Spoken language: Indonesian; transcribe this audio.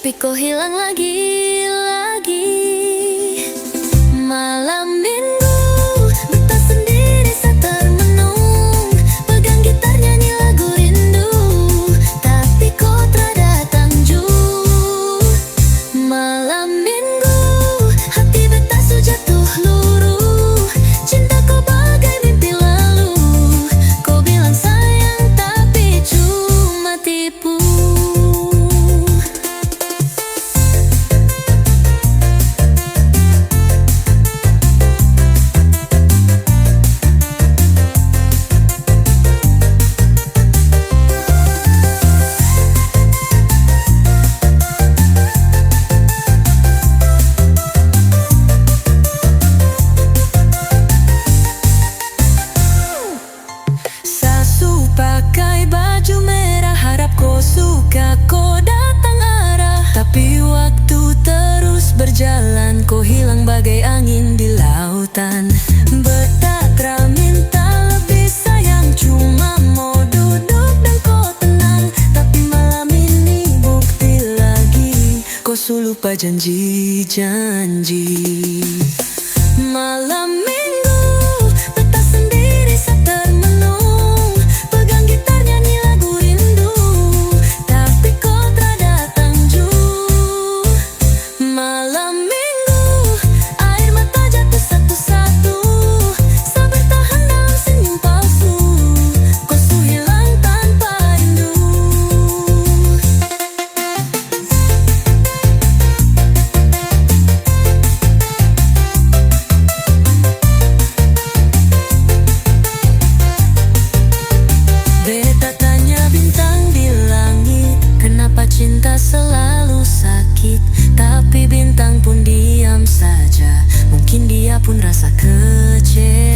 tapi kau hilang lagi. Malam minggu, betah sendiri saat termenung, pegang gitar nyanyi lagu rindu, tapi kau tak datang juga. Malam minggu, hati betah jatuh luruh, cinta kau bagai mimpi lalu. Kau bilang sayang tapi cuma tipu. Pakai baju merah, harap kau suka, kau datang arah. Tapi waktu terus berjalan, kau hilang bagai angin di lautan. Bertatra minta lebih sayang, cuma mau duduk dan kau tenang. Tapi malam ini bukti lagi, kau lupa janji-janji. Malam minggu, betah sendiri saat termenung, pegang gitar nyanyi lagu rindu, tapi kau tak datang juga. Malam minggu, air mata jatuh satu-satu, sabar tahan dalam senyum palsu, kau hilang tanpa rindu. Beta tanya bintang di langit, kenapa cinta selalu sakit? Tapi bintang pun diam saja, mungkin dia pun rasa kecewa.